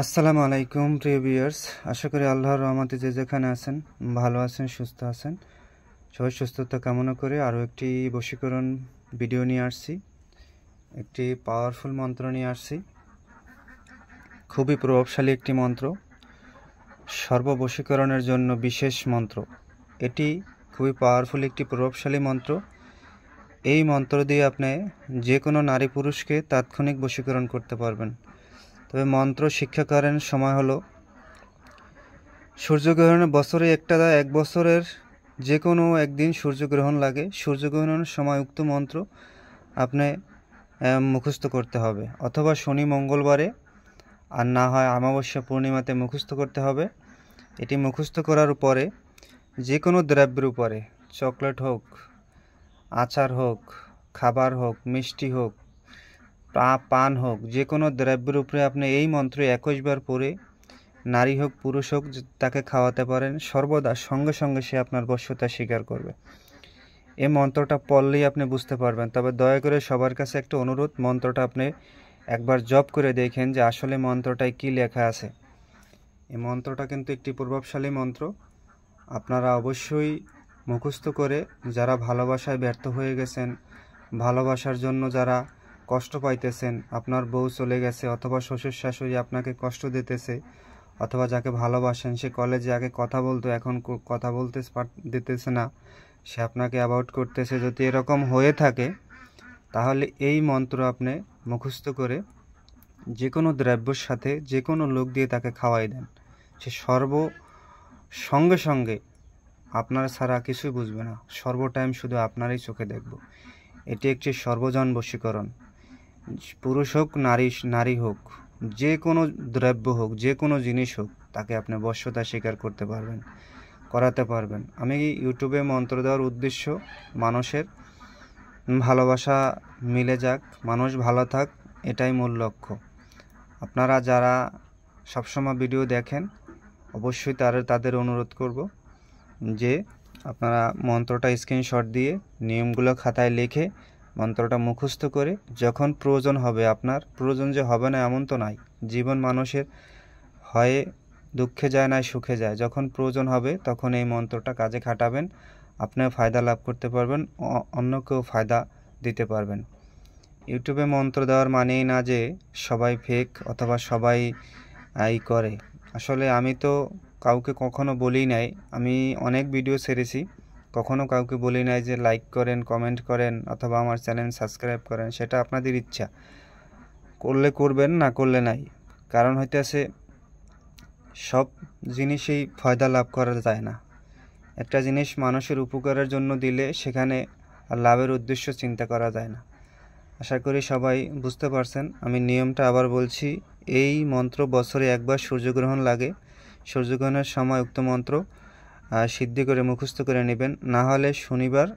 আসসালামু আলাইকুম প্রিয় ভিউয়ার্স, আশা করি আল্লাহর রহমতে যে যেখানে আছেন ভালো আছেন, সুস্থ আছেন। সবাই সুস্থতা কামনা করে আরও একটি বশীকরণ ভিডিও নিয়ে আসছি, একটি পাওয়ারফুল মন্ত্র নিয়ে আসছি। খুবই প্রভাবশালী একটি মন্ত্র, সর্ববশীকরণের জন্য বিশেষ মন্ত্র। এটি খুবই পাওয়ারফুল একটি প্রভাবশালী মন্ত্র। এই মন্ত্র দিয়ে আপনি যে কোনো নারী পুরুষকে তাৎক্ষণিক বশীকরণ করতে পারবেন। তবে মন্ত্র শিক্ষা করেন সময় হলো সূর্যগ্রহণের বছরে এক বছরের যে কোনো একদিন সূর্যগ্রহণ লাগে। সূর্যগ্রহণের সময় উক্ত মন্ত্র আপনি মুখস্থ করতে হবে, অথবা শনি মঙ্গলবারে, আর না হয় অমাবস্যা পূর্ণিমাতে মুখস্থ করতে হবে। এটি মুখস্থ করার পরে যে কোনো দ্রব্যের উপরে, চকলেট হোক, আচার হোক, খাবার হোক, মিষ্টি হোক, পান হোক, যে কোনো দ্রব্যের উপরে আপনি এই মন্ত্র 21 বার পড়ে নারী হোক পুরুষ হোক তাকে খাওয়াতে পারেন। সর্বদা সঙ্গে সঙ্গে সে আপনার বশ্যতা স্বীকার করবে। এই মন্ত্রটা পড়লেই আপনি বুঝতে পারবেন। তবে দয়া করে সবার কাছে একটা অনুরোধ, মন্ত্রটা আপনি একবার জপ করে দেখেন যে আসলে মন্ত্রটায় কি লেখা আছে। এই মন্ত্রটা কিন্তু একটি প্রভাবশালী মন্ত্র। আপনারা অবশ্যই মুখস্থ করে, যারা ভালোবাসায় ব্যর্থ হয়ে গেছেন, ভালোবাসার জন্য যারা কষ্ট পাইতেছেন, আপনার বউ চলে গেছে অথবা শ্বশুর শাশুড়ি আপনাকে কষ্ট দিতেছে, অথবা যাকে ভালোবাসেন সে কলেজে আগে কথা বলতো এখন কথা বলতে দিতেছে না, সে আপনাকে অ্যাভয়েড করতেছে, যদি এরকম হয়ে থাকে তাহলে এই মন্ত্র আপনি মুখস্থ করে যে কোনো দ্রব্যের সাথে যে কোনো লোক দিয়ে তাকে খাওয়াই দেন। সে সঙ্গে সঙ্গে আপনার ছাড়া কিছুই বুঝবে না, সর্বটাইম শুধু আপনারই চোখে দেখব। এটি একটি সর্বজন বশীকরণ। পুরুষ হোক নারী হোক, যে কোনো দ্রব্য হোক, যে কোনো জিনিস হোক, তাকে আপনি বশ্যতা স্বীকার করাতে পারবেন। আমি ইউটিউবে মন্ত্র দেওয়ার উদ্দেশ্য মানুষের ভালোবাসা মিলে যাক, মানুষ ভালো থাক, এটাই মূল লক্ষ্য। আপনারা যারা সবসময় ভিডিও দেখেন অবশ্যই তাদের অনুরোধ করব যে আপনারা মন্ত্রটা স্ক্রিনশট দিয়ে নিয়মগুলো খাতায় লিখে মন্ত্রটা মুখস্থ করে যখন প্রয়োজন হবে, আপনার প্রয়োজন যে হবে না এমন তো নাই, জীবন মানুষের হয় দুঃখে যায় না সুখে যায়, যখন প্রয়োজন হবে তখন এই মন্ত্রটা কাজে খাটাবেন, আপনিও ফায়দা লাভ করতে পারবেন, অন্যকেও ফায়দা দিতে পারবেন। ইউটিউবে মন্ত্র দেওয়ার মানেই না যে সবাই ফেক অথবা সবাই করে। আসলে আমি তো কাউকে কখনো বলি নাই, আমি অনেক ভিডিও ছেড়েছি, কখনো কাউকে বলি নাই যে লাইক করেন, কমেন্ট করেন অথবা আমার চ্যানেল সাবস্ক্রাইব করেন। সেটা আপনাদের ইচ্ছা, করলে করবেন, না করলে নাই। কারণ হইতেছে সব জিনিসেই ফায়দা লাভ করা যায় না। একটা জিনিস মানুষের উপকারের জন্য দিলে সেখানে লাভের উদ্দেশ্য চিন্তা করা যায় না। আশা করি সবাই বুঝতে পারছেন। আমি নিয়মটা আবার বলছি, এই মন্ত্র বছরে একবার সূর্যগ্রহণ লাগে, সূর্যগ্রহণের সময় উক্ত মন্ত্র সিদ্ধি করে মুখস্থ করে নেবেন। না হলে শনিবার,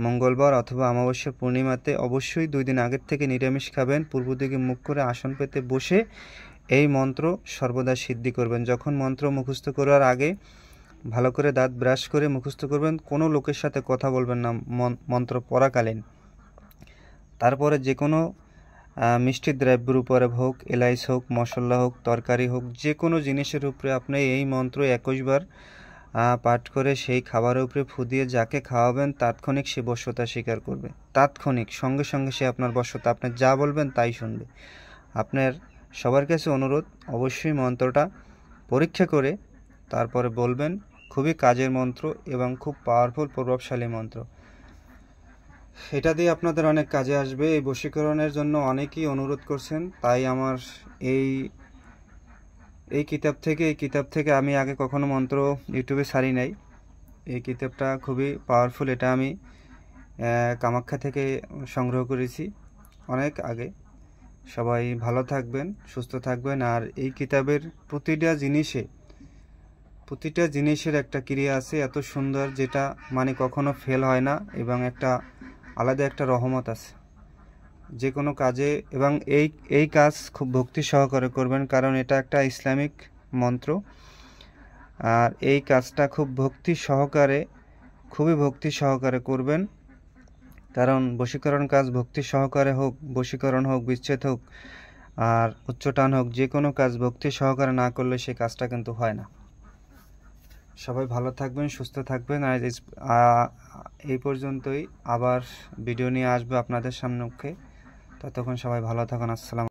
মঙ্গলবার অথবা অমাবস্যা পূর্ণিমাতে অবশ্যই 2 দিন আগের থেকে নিরামিষ খাবেন। পূর্ব দিকে মুখ করে আসন পেতে বসে এই মন্ত্র সর্বদা সিদ্ধি করবেন। যখন মন্ত্র মুখস্থ করার আগে ভালো করে দাঁত ব্রাশ করে মুখস্থ করবেন, কোনো লোকের সাথে কথা বলবেন না মন্ত্র পড়াকালীন। তারপরে যে কোনো মিষ্টি দ্রব্যের উপরে হোক, এলাইচ হোক, মশলা হোক, তরকারি হোক, যে কোনো জিনিসের উপরে আপনি এই মন্ত্র 21 বার পাঠ করে সেই খাবারের উপরে ফু দিয়ে যাকে খাওয়াবেন তাৎক্ষণিক সে বশ্যতা স্বীকার করবে। তাৎক্ষণিক সঙ্গে সঙ্গে সে আপনার বশ্যতা, আপনি যা বলবেন তাই শুনবে। আপনার সবার কাছে অনুরোধ, অবশ্যই মন্ত্রটা পরীক্ষা করে তারপরে বলবেন। খুবই কাজের মন্ত্র এবং খুব পাওয়ারফুল প্রভাবশালী মন্ত্র। এটা দিয়ে আপনাদের অনেক কাজে আসবে। এই বশীকরণের জন্য অনেকেই অনুরোধ করছেন, তাই আমার এই কিতাব থেকে আমি আগে কখনো মন্ত্র ইউটিউবে ছাড়ি নাই। এই কিতাবটা খুবই পাওয়ারফুল। এটা আমি কামাখ্যা থেকে সংগ্রহ করেছি অনেক আগে। সবাই ভালো থাকবেন, সুস্থ থাকবেন। আর এই কিতাবের প্রতিটা জিনিসের একটা ক্রিয়া আছে এত সুন্দর, যেটা মানে কখনো ফেল হয় না, এবং একটা আলাদা একটা রহমত আছে যে কোনো কাজে। এবং এই কাজ খুব ভক্তি সহকারে করবেন, কারণ এটা একটা ইসলামিক মন্ত্র। আর এই কাজটা খুবই ভক্তি সহকারে করবেন, কারণ বশীকরণ কাজ ভক্তি সহকারে হোক, বশীকরণ হোক, বিচ্ছেদ হোক, আর উচ্চটান হোক, যে কোনো কাজ ভক্তি সহকারে না করলে সেই কাজটা কিন্তু হয় না। সবাই ভালো থাকবেন, সুস্থ থাকবেন। আর এই পর্যন্তই, আবার ভিডিও নিয়ে আসবো আপনাদের সামনে। ততক্ষণ সবাই ভালো থাকুন। আসসালাম।